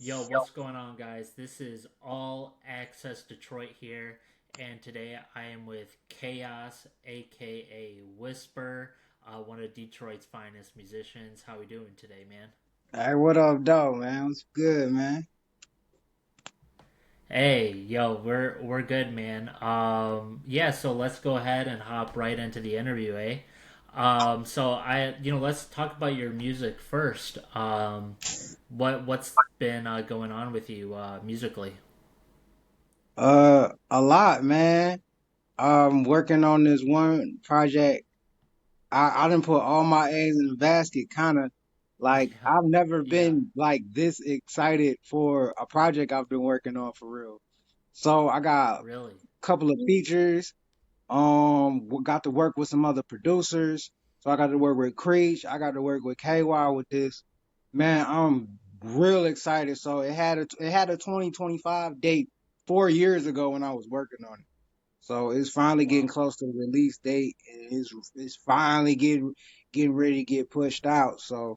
Yo, what's going on, guys? This is All Access Detroit here, and today I am with KaOus, aka Whisper, one of Detroit's finest musicians. How we doing today, man? Hey, what up, though, man? What's good, man? Hey, yo, we're good, man. Yeah, so let's go ahead and hop right into the interview, eh? Let's talk about your music first. What's been going on with you musically? A lot, man. Working on this one project. I didn't put all my eggs in the basket, kind of like Yeah, I've never yeah, been like this excited for a project I've been working on for real. So I got a really. couple of features. Got to work with some other producers. So I got to work with Creech. I got to work with KY with this. Man, I'm real excited. So it had a 2025 date 4 years ago when I was working on it. So it's finally getting Wow. close to the release date, and it's finally getting ready to get pushed out. So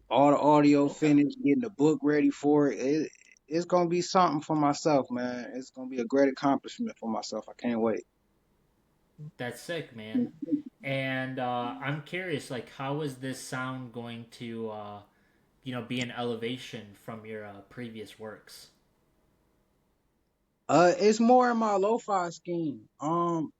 all the audio Okay. finished, getting the book ready for it. It's gonna be something for myself, man. It's gonna be a great accomplishment for myself. I can't wait. That's sick, man. And I'm curious, like, how is this sound going to, be an elevation from your previous works? It's more in my lo-fi scheme. I'm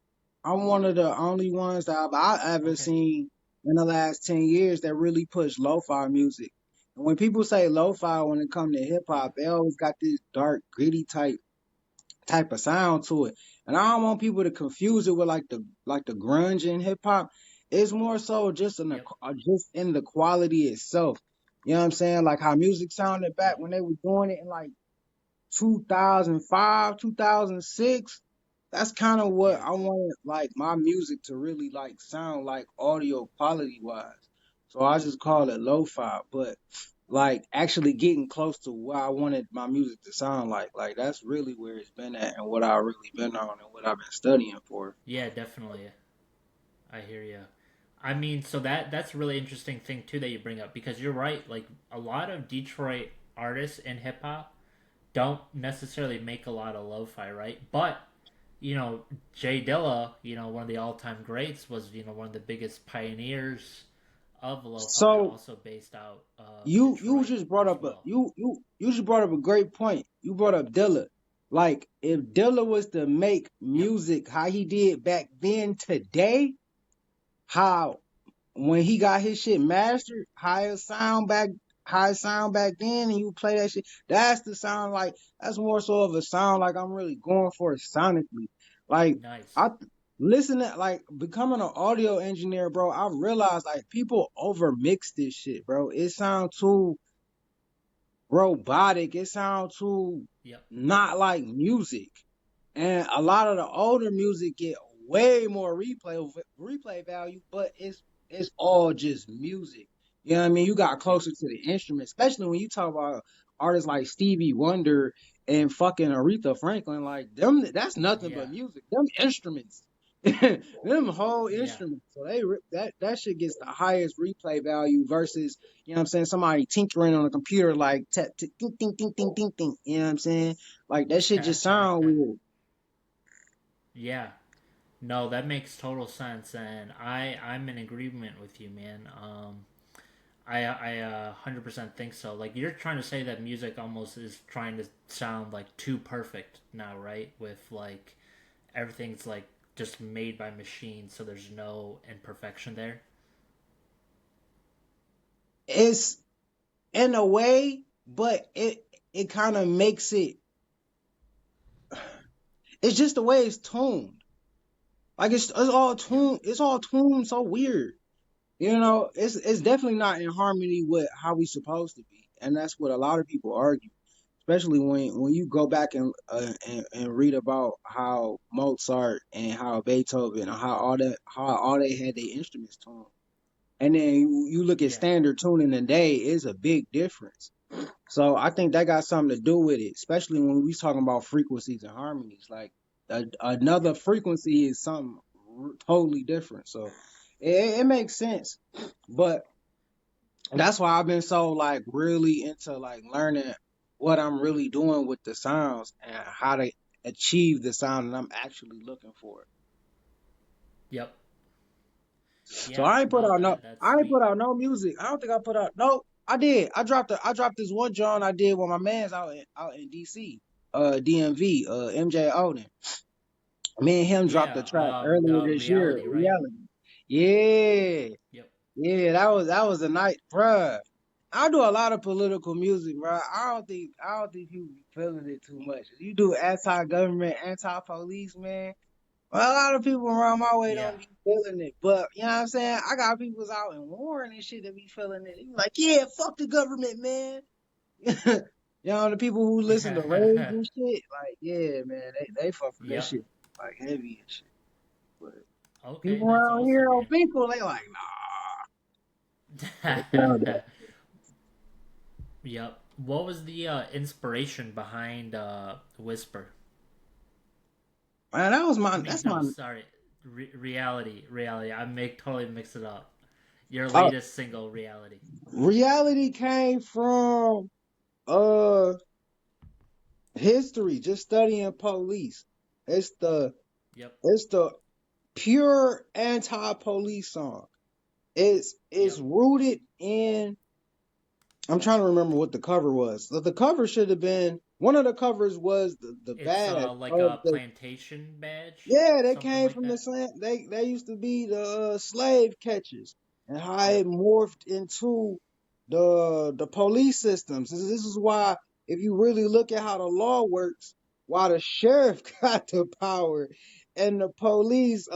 one of the only ones that I ever Okay. seen in the last 10 years that really push lo-fi music. And when people say lo-fi when it comes to hip Yeah. hop, they always got this dark, gritty type of sound to it. And I don't want people to confuse it with like the grunge in hip hop. It's more so Yep. just in the quality itself. You know what I'm saying? Like how music sounded back Yeah. when they were doing it in like 2005, 2006. That's kind of what Yeah. I wanted, like my music to really like sound like audio quality wise. So I just call it lo-fi, but like actually getting close to what I wanted my music to sound like. Like that's really where it's been at and what I really been on and what I've been studying for. Yeah, definitely. I hear you. I mean, so that's a really interesting thing too that you bring up because you're right. Like a lot of Detroit artists in hip hop don't necessarily make a lot of lo-fi, right? But Jay Dilla, one of the all-time greats, was one of the biggest pioneers of lo-fi, So also based out of you Detroit just brought as up a well. you just brought up a great point. You brought up Dilla. Like if Dilla was to make Yep. music how he did back then today, how when he got his shit mastered, how it sound back then, and you play that shit, that's the sound like that's more so of a sound like I'm really going for it sonically. Like Nice. I listen to like becoming an audio engineer, bro. I realized like people over mix this shit, bro. It sounds too robotic. It sounds too Yep. not like music. And a lot of the older music get way more replay value, but it's all just music. You know what I mean? You got Yep. closer to the instrument, especially when you talk about artists like Stevie Wonder and fucking Aretha Franklin. Like them, that's nothing Yeah. but music. Them instruments, them whole Yeah. instruments. So that shit gets the highest replay value versus you know what I'm saying somebody tinkering on a computer like tap ting ting ting ting ting ting. You know what I'm saying? Like that shit just sound weird. Yeah. No, that makes total sense, and I'm in agreement with you, man. I 100% think so. Like you're trying to say that music almost is trying to sound like too perfect now, right? With like everything's like just made by machines, so there's no imperfection there. It's in a way, but it kind of makes it. It's just the way it's tuned. Like it's all Yep. tuned. It's all tuned so weird. You know, it's definitely not in harmony with how we supposed to be, and that's what a lot of people argue. Especially when you go back and read about how Mozart and how Beethoven and how all they had their instruments tuned, and then you look at Yeah. standard tuning today, it's a big difference. So I think that got something to do with it, especially when we talking about frequencies and harmonies. Like another Yep. frequency is something totally different. So it makes sense. But that's why I've been so like really into like learning what I'm really doing with the sounds and how to achieve the sound that I'm actually looking for. Yep. So Yeah. No, that's I ain't sweet. put out no music. I don't think I put out no. I did. I dropped this one John I did with my man's out in DC, DMV, MJ Odin. Me and him dropped a Yeah. track earlier The this year. reality, right? Reality. Yeah. Yep. Yeah, that was a night, bruh. I do a lot of political music, bruh. I don't think people be feeling it too much. You do anti-government, anti-police, man. Well, a lot of people around my way Yeah. don't be feeling it, but you know what I'm saying. I got people out in Warren and shit that be feeling it. They be like, yeah, fuck the government, man. You know the people who listen to rage and shit, like, yeah, man, they fuck with that Yep. shit like heavy and shit. But Okay, people that's around awesome, here, man. people, they like, nah. Yep. What was the inspiration behind Whisper? Man, I mean, that's no, my, sorry, reality. I make totally mix it up. Your oh, latest single, reality. reality came from, uh, history, just studying police. It's the, Yep, it's the pure anti-police song. It's yep. rooted in. I'm trying to remember what the cover was. So the cover should have been one of the covers was the It's badge like of a the. plantation badge, Yeah, they something came like from the that. same. They used to be the slave catchers, and how Yep, it morphed into the police systems. This is why, if you really look at how the law works, why the sheriff got the power, and the police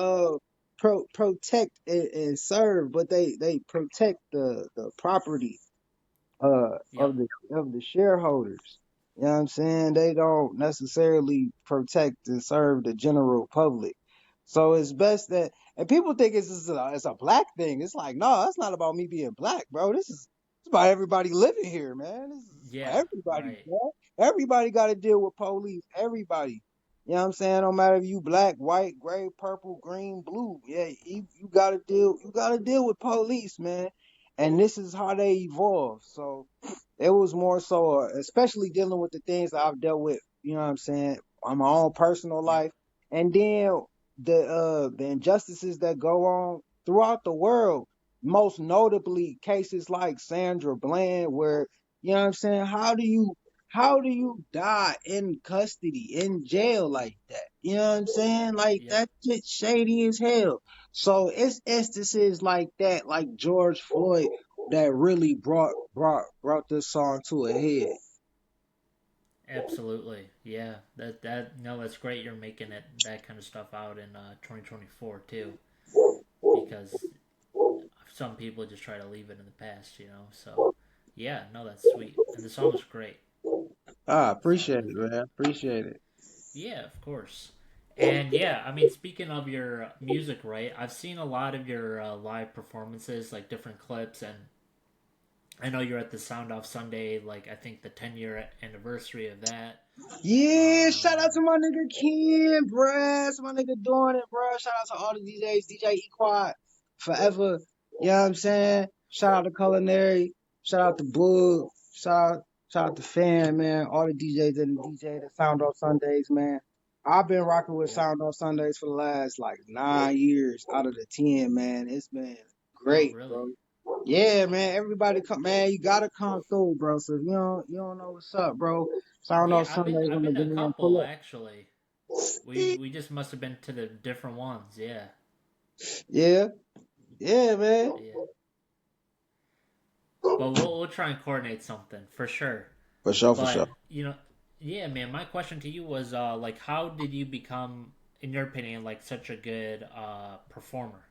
protect and serve, but they protect the property yep, of the shareholders. You know what I'm saying? They don't necessarily protect and serve the general public. So it's best that and people think it's a black thing. It's like, no, it's not about me being black, bro. It's about everybody living here, man. This is for yeah, everybody, right. bro. Everybody got to deal with police. Everybody. You know what I'm saying? No matter if you black, white, gray, purple, green, blue. Yeah, you gotta deal with police, man. And this is how they evolve. So it was more so, especially dealing with the things that I've dealt with, you know what I'm saying, on my own personal Yep, life. And then the injustices that go on throughout the world, most notably cases like Sandra Bland, where, you know what I'm saying, how do you die in custody, in jail like that? You know what I'm saying? Like yep. that shit shady as hell. So it's instances like that, like George Floyd, that really brought this song to a head. Absolutely, yeah. That no, that's great. You're making it that kind of stuff out in 2024 too, because some people just try to leave it in the past, you know. So, yeah, no, that's sweet, and the song's great. I So appreciate it, definitely, man. Appreciate it. yeah, of course. And yeah, I mean, speaking of your music, right? I've seen a lot of your live performances, like different clips, and I know you're at the Sound Off Sunday, like I think the 10-year anniversary of that. Yeah, shout out Um, to my nigga Ken, bruh. That's my nigga doing it, bruh. Shout out to all the DJs, DJ Equad, forever. You know what I'm saying? Shout out to Culinary. Shout out to Boog. Shout out to Fan, man. All the DJs and the DJ that Sound Off Sundays, man. I've been rocking with yep. Sound Off Sundays for the last like 9 years out of the 10, man. It's been Oh, great, really? bro. Yeah, man. Everybody come, man. You gotta come through, bro. So if you don't know what's up, bro. Sound Yeah, off Sundays I've on the been to a game. couple Pull up. actually. We just must have been to the different ones. Yeah, Yeah, yeah, man. yeah. But we'll try and coordinate something for sure. For sure, for sure. But yeah, man. My question to you was like, how did you become, in your opinion, like such a good performer?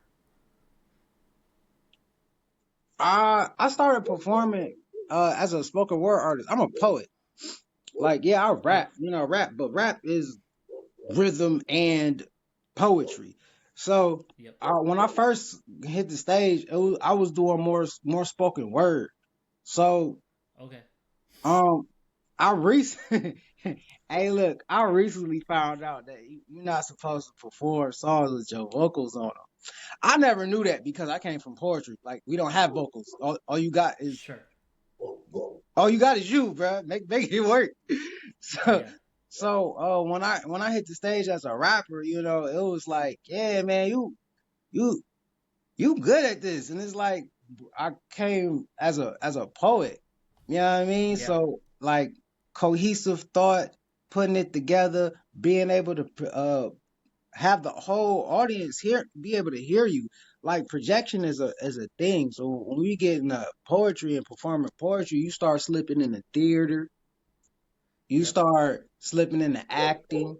I started performing as a spoken word artist. I'm a poet. Like, yeah, I Yep, rap, rap, but rap is rhythm and poetry. So yep. when I first hit the stage, I was doing more spoken word. So Okay. um, I recently, hey, look, I recently found out that you're not supposed to perform songs with your vocals on them. I never knew that because I came from poetry. Like we don't have vocals. All you got is Sure. All you got is you, bro. Make it work. So Yeah. when I hit the stage as a rapper, it was like, yeah, man, you you good at this. And it's like I came as a poet. You know what I mean? Yeah. So like cohesive thought, putting it together, being able to have the whole audience be able to hear you. Like projection is a thing. So when we get into poetry and performing poetry, you start slipping in the theater, you Yep. start slipping into acting,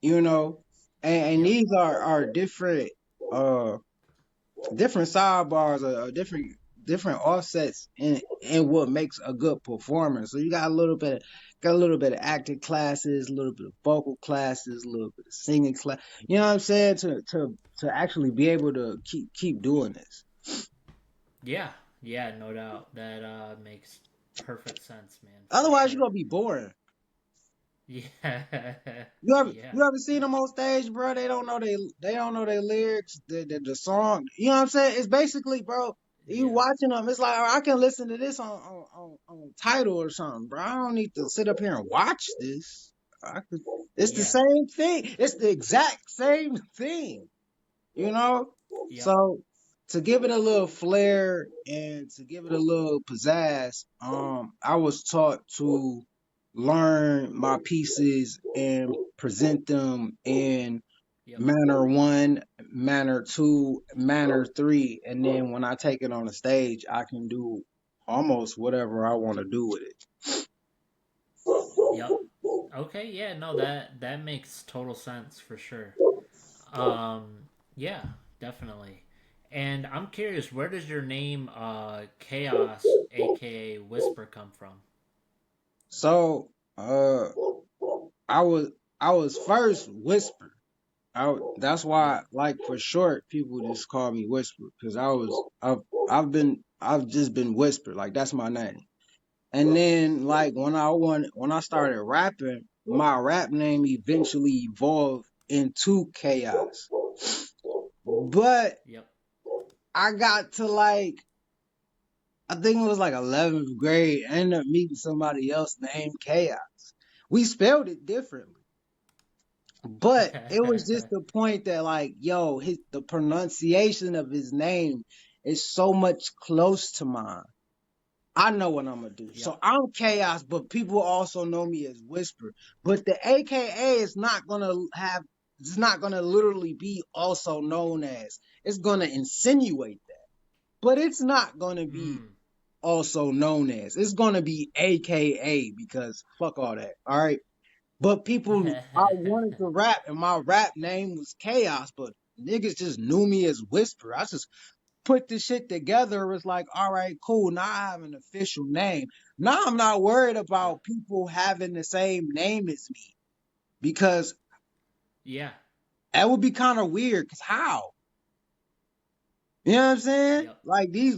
you know, and Yep. these are uh different sidebars or different offsets in what makes a good performer. So you got a little bit of acting classes, a little bit of vocal classes, a little bit of singing class. You know what I'm saying? To actually be able to keep doing this. Yeah. Yeah. No doubt. That makes perfect sense, man. For Otherwise, you're sure. gonna be boring. Yeah. You ever Yeah. you ever seen them on stage, bro? They don't know their lyrics, the song. You know what I'm saying? It's basically, bro. You Yeah. watching them, it's like I can listen to this on title or something, bro. I don't need to sit up here and watch this. I could, it's the Yeah. same thing. It's the exact same thing, you know. Yep. So to give it a little flair and to give it a little pizzazz, I was taught to learn my pieces and present them in Yep. manner one, manner two, manner three, and then when I take it on the stage, I can do almost whatever I want to do with it. Yep. Okay. Yeah. No. That makes total sense for sure. Yeah. Definitely. And I'm curious, where does your name Chaos, aka Whisper, come from? So, I was I was first Whisper. That's Yep. why, like for short, people just call me Whisper because I've just been Whisper. Like that's my name. And then like when I started rapping, my rap name eventually evolved into KaOus. But Yep. I got to like I think it was like 11th grade. I ended up meeting somebody else named KaOus. We spelled it differently. But it was just the point that like, yo, the pronunciation of his name is so much close to mine. I know what I'm gonna do. Yep. So I'm Chaos, but people also know me as Whisper. But the AKA is not gonna have it's not gonna literally be also known as. It's gonna insinuate that. But it's not gonna be Mm. also known as. It's gonna be AKA because fuck all that. All right. But people, I wanted to rap, and my rap name was Chaos, but niggas just knew me as Whisper. I just put this shit together. It was like, all right, cool. Now I have an official name. Now I'm not worried Yep. about people having the same name as me because Yeah. that would be kind of weird. Cause how? You know what I'm saying? Yep. Like these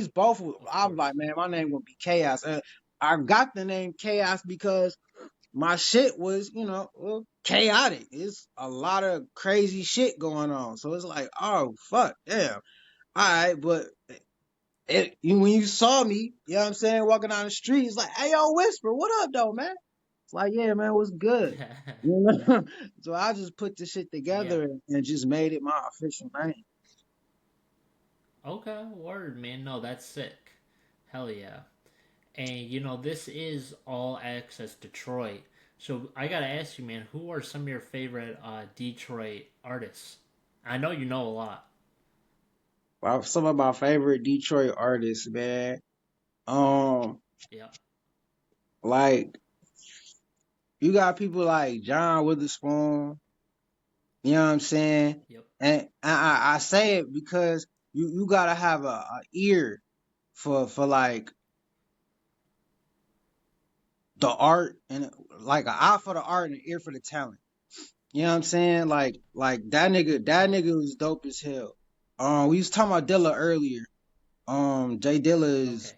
both. Of I was like, course. man, my name would be Chaos. And I got the name Chaos because my shit was, chaotic. It's a lot of crazy shit going on. So it's like, oh fuck, damn. All right, but when you saw me, you know what I'm saying, walking down the street, it's like, hey yo, Whisper, what up though, man? It's like, yeah, man, what's good? You know? So I just put the shit Yeah. together and just made it my official name. Okay. Word, man. No, that's sick. Hell yeah. And this is all access Detroit. So I gotta ask you, man, who are some of your favorite Detroit artists? I know you know a lot. Some of my favorite Detroit artists, man. Um, Yeah. like you got people like John Witherspoon. You know what I'm saying? Yep. And I say it because you gotta have a ear for like the art and like an eye for the art and an ear for the talent. You know what I'm saying? Like that Yep. nigga was dope as hell. We was talking about Dilla earlier. Jay Dilla is Okay.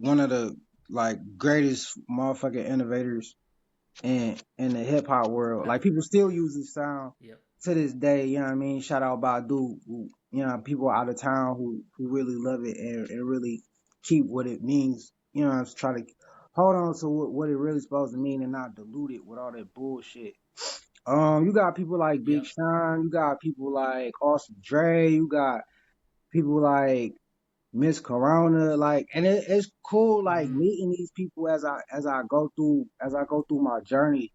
one of the like greatest motherfucking innovators in the hip hop world. Yep. Like people still use this sound Yep. to this day. You know what I mean? Shout out Badu, who, people out of town who really love it and really keep what it means. You know, try to hold on to what it really supposed to mean and not dilute it with all that bullshit. You got people like Big Yep. Sean, you got people like Austin Dre, you got people like Miss Corona, like, and it's cool like Mm-hmm. meeting these people as I go through my journey.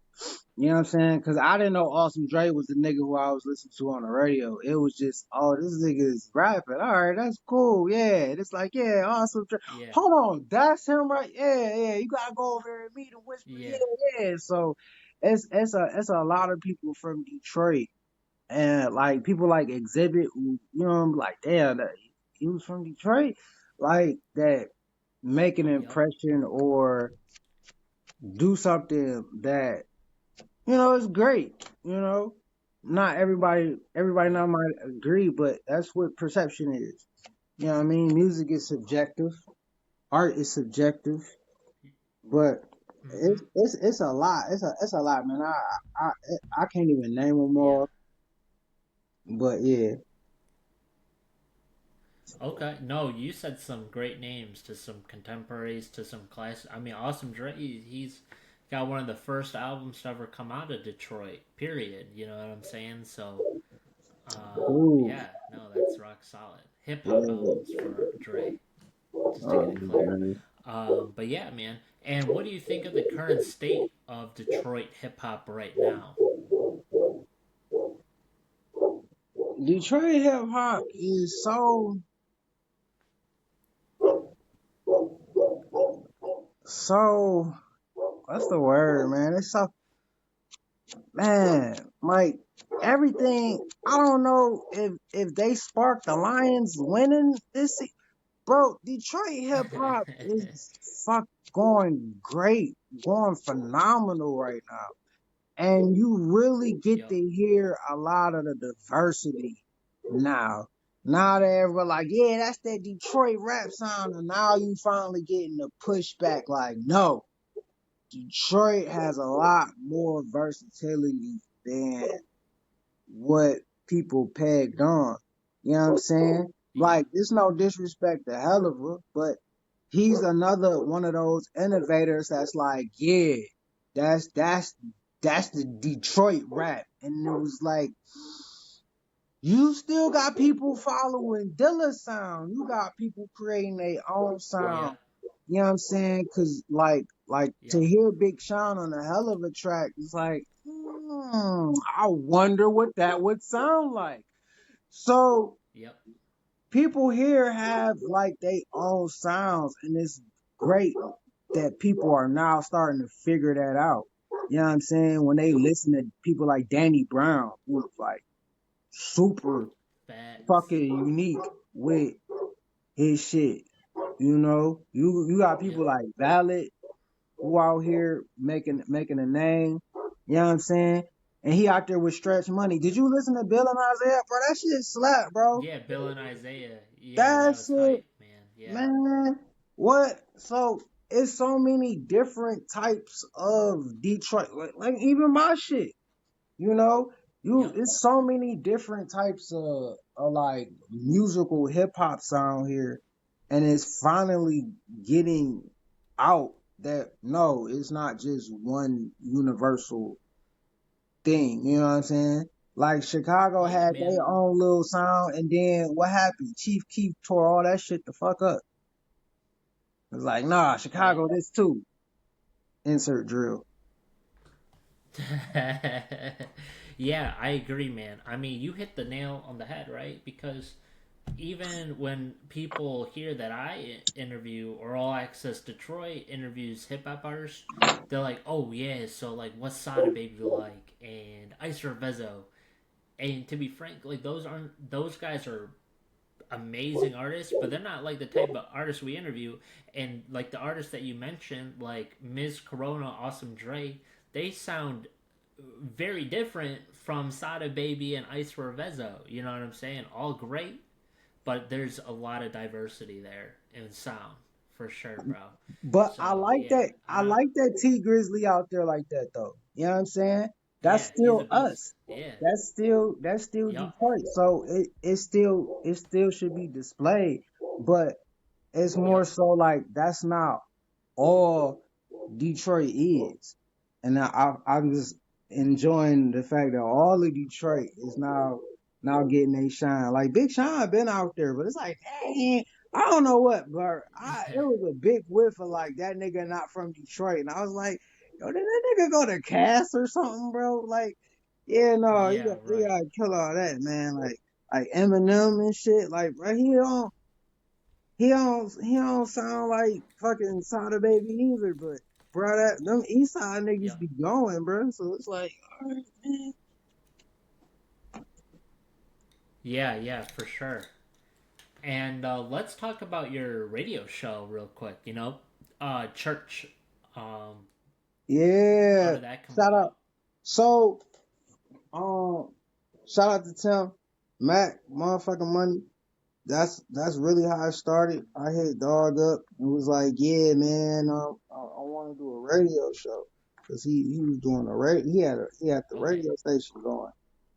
You know what I'm saying? Because I didn't know Awesome Dre was the nigga who I was listening to on the radio. It was just, oh, this nigga is rapping. All right, that's cool. Yeah, and it's like, yeah, Awesome Dre. Yeah. Hold on, that's him, right? Yeah, yeah. You gotta go over there and meet him. Whisper, yeah, Yeah. yeah. So it's a lot of people from Detroit and like people like Exhibit, who, you know, I'm like, damn, he was from Detroit, like that, make an Yep. impression or do something that is great. Not everybody Yep. not might agree, but that's what perception is. You know what I mean? Music is subjective, art is subjective, but Mm-hmm. it's a lot. It's a lot, man. I I can't even name them Yeah. all, but yeah. Okay. No, you said some great names to some contemporaries, to some class. I mean, Awesome Dre, he's got one of the first albums to ever come out of Detroit, period. You know what I'm saying? So, Ooh, yeah, no, that's rock solid. Hip hop albums yeah. for Dre, just to get Oh, it clear. man. But yeah, man. And what do you think of the current state of Detroit hip hop right now? Detroit hip hop is so what's the word, man? It's so, man, like everything. I don't know if they sparked the Lions winning this, bro. Detroit hip hop is fuck going great, going phenomenal right now, and you really get to Yep. hear a lot of the diversity now. Now that everybody like, yeah, that's that Detroit rap sound, and now you finally getting the pushback. Like, no, Detroit has a lot more versatility than what people pegged on. You know what I'm saying? Yeah. Like, there's no disrespect to Helliver, but he's another one of those innovators that's like, yeah, that's that's that's the Detroit rap. And it was like, you still got people following Dilla's sound. You got people creating their own Yeah. sound. You know what I'm saying? Cause like to Yep. hear Big Sean on a hell of a track, it's like, I wonder what that would sound like. So Yep. people here have like their own sounds, and it's great that people are now starting to figure that out. You know what I'm saying? When they Yep. listen to people like Danny Brown, who's like super Facts. fucking unique with his shit. You got people Yep. like Valid who out here making a name. You know what I'm saying? And he out there with Stretch Money. Did you listen to Bill and Isaiah, bro? That shit slap, bro. Yeah, Bill and Isaiah. Yeah, That that was shit, hype, man. Yeah. man. What? So it's so many different types of Detroit, like even my shit. You know, Yep. it's so many different types of like musical hip hop sound here, and it's finally getting out that no, it's not just one universal thing. You know what I'm saying? Like Chicago Yeah, had man. their own little sound, and then what happened? Chief Keef tore all that shit the fuck up. It's like, nah, Yep. Chicago this too. Insert drill. Yeah, I agree, man. I mean, you hit the nail on the head, right? Because even when people hear that I interview or All Access Detroit interviews hip hop artists, they're like, "Oh yeah, so like what's Sada Baby like and Ice Revezo?" And to be frank, like those guys are amazing artists, but they're not like the type of artists we interview. And like the artists that you mentioned, like Ms. Corona, Awesome Dre, they sound very different from Sada Baby and Ice Revezo. You know what I'm saying? All great, but there's a lot of diversity there in sound for sure, bro. But I So like yeah, that. I like that T Grizzly out there like that though. You know what I'm saying? That's yeah, he's a still beast. us. Yeah, That's still yup, Detroit. So it still should be displayed. But it's more yup, so like that's not all. Detroit is. And I'm just enjoying the fact that all of Detroit is now getting a shine. Like Big Sean been out there, but it's like, dang, I don't know what, but it was a big whiff of like that nigga not from Detroit. And I was like, yo, did that nigga go to Cass or something, bro? Like, yeah, no, Yeah, you right. gotta kill all that, man. Like Eminem and shit. Like, bro, he don't sound like fucking Sada Baby either, but bro, that them East Side niggas Yep. be going, bro. So it's like, all right, man. Yeah, yeah, for sure. And let's talk about your radio show real quick. Church. Um, how Yeah. did that come Shout out. about? So, um, shout out to Tim, Mac, motherfucking money. That's really how I started. I hit Dog up and was like, yeah, man, I want to do a radio show because he was doing a radio. He had the Okay. radio station going.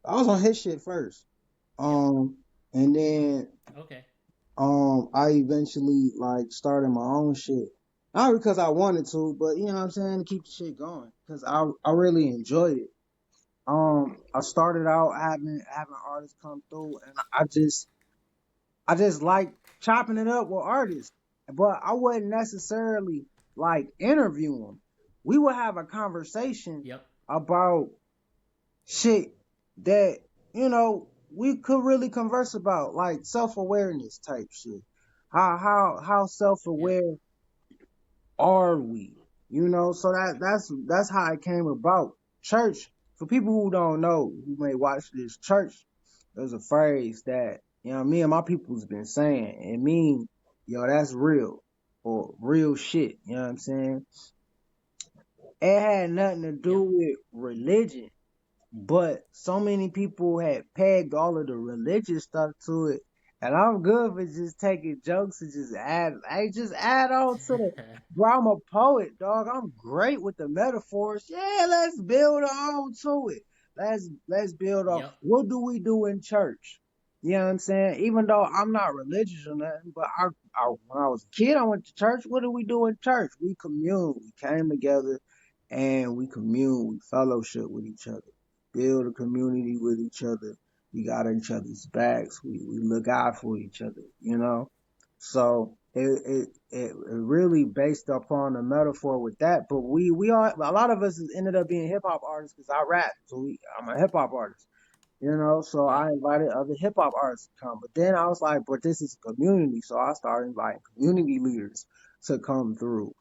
I was on his shit first. Yep. Um, and then Okay. I eventually like started my own shit. Not because I wanted to, but you know what I'm saying, to keep the shit going. Cause I really enjoyed it. I started out having artists come through and I just like chopping it up with artists. But I wouldn't necessarily like interview them. We would have a conversation Yep. about shit that, we could really converse about, like self-awareness type shit. How Yep. self-aware are we? So that's how it came about. Church, for people who don't know, who may watch this, church is a phrase that, me and my people's been saying. It mean, yo, that's real or real shit. You know what I'm saying? It had nothing to do Yep. with religion. But so many people had pegged all of the religious stuff to it. And I'm good for just taking jokes and just add on to the, bro, I'm a poet, dog. I'm great with the metaphors. Yeah, let's build on to it. Let's build on. Yep. What do we do in church? You know what I'm saying? Even though I'm not religious or nothing, but when I was a kid, I went to church. What do we do in church? We commune. We came together and we commune. We fellowship with each other, build a community with each other. We got each other's backs. We look out for each other. So it really based upon the metaphor with that. But we all, a lot of us ended up being hip hop artists because I rap. So I'm a hip hop artist. So I Yep. invited other hip hop artists to come. But then I was like, but this is a community. So I started inviting community leaders to come through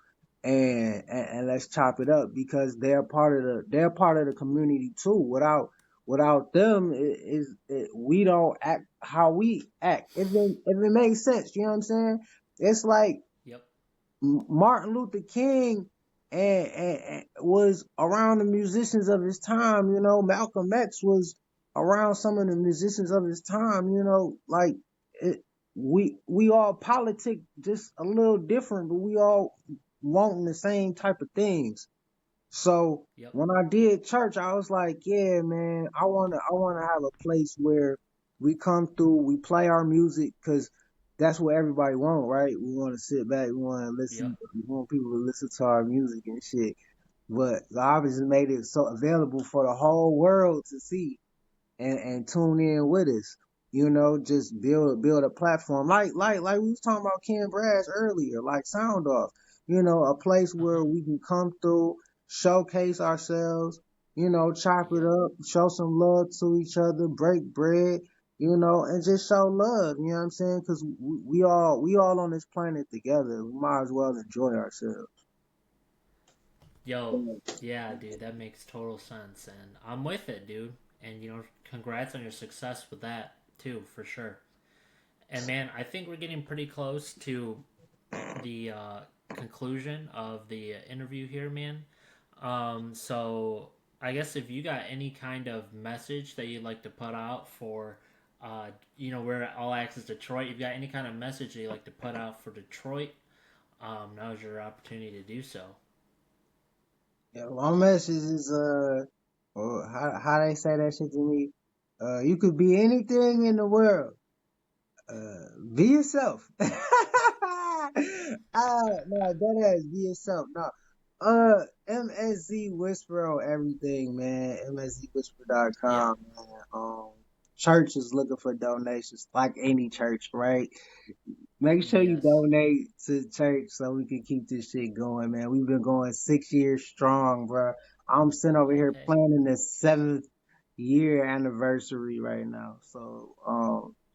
and let's chop it up because they're part of the community too. Without them, we don't act how we act. If it makes sense, you know what I'm saying? It's like Yep. Martin Luther King and was around the musicians of his time. Malcolm X was around some of the musicians of his time. Like it, we all politic just a little different, but we all wanting the same type of things. So Yep. when I did church, I was like, yeah, man, I wanna have a place where we come through, we play our music, cause that's what everybody want, right? We want to sit back, we want to Yep. listen, we want people to listen to our music and shit. But God has made it so available for the whole world to see and tune in with us. Just build a platform like we was talking about Ken Brass earlier, like Sound Off. A place Uh where huh. we can come through, showcase ourselves, chop it Yep. up, show some love to each other, break bread, and just show love. You know what I'm saying? Because we all on this planet together. We might as well enjoy ourselves. Yo. Yeah, dude. That makes total sense, and I'm with it, dude. And congrats on your success with that too, for sure. And man, I think we're getting pretty close to the conclusion of the interview here, man. So I guess if you got any kind of message that you'd like to put out for, we're at All Access Detroit. If you got any kind of message that you'd like to put out for Detroit, now's your opportunity to do so. Yeah, my message is or how they say that shit to me. You could be anything in the world. Be yourself. No, that has be yourself. No, MSZ Whisper on everything, man. Yeah. MSZWhisper.com, man. Church is looking for donations, like any church, right? Make sure you Yes. donate to the church so we can keep this shit going, man. We've been going 6 years strong, bro. I'm sitting over here Okay. planning the 7th year anniversary right now. So,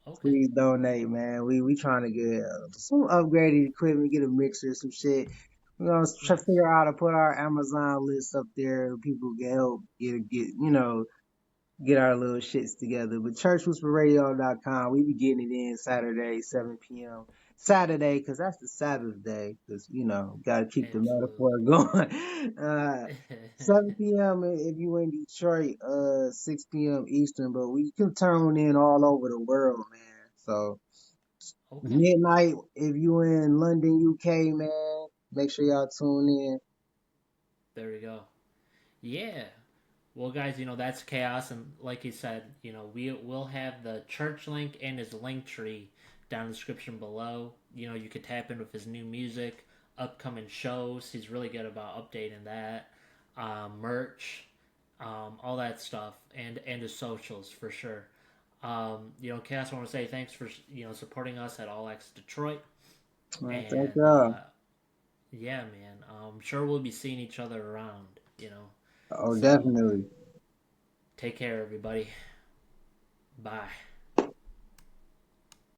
Okay. please donate, man. We trying to get some upgraded equipment, get a mixer, some shit. We're gonna try to Nice. figure out how to put our Amazon list up there. People can help get our little shits together. But churchwhisperradio.com, we be getting it in Saturday, 7 p.m. Saturday, because that's the Sabbath day, because, got to keep the metaphor Absolutely. going. 7 p.m. if you in Detroit, 6 p.m. Eastern, but we can tune in all over the world, man. So, Okay. midnight, if you in London, UK, man, make sure y'all tune in. There we go. Yeah. Well, guys, that's chaos, and like you said, we'll have the church link and his link tree down in the description below. You could tap in with his new music, upcoming shows. He's really good about updating that, merch, all that stuff, and his socials for sure. Chaos, I want to say thanks for supporting us at All X Detroit, Thank and y'all. yeah, man, I'm sure we'll be seeing each other around. Oh, So definitely. take care, everybody. Bye.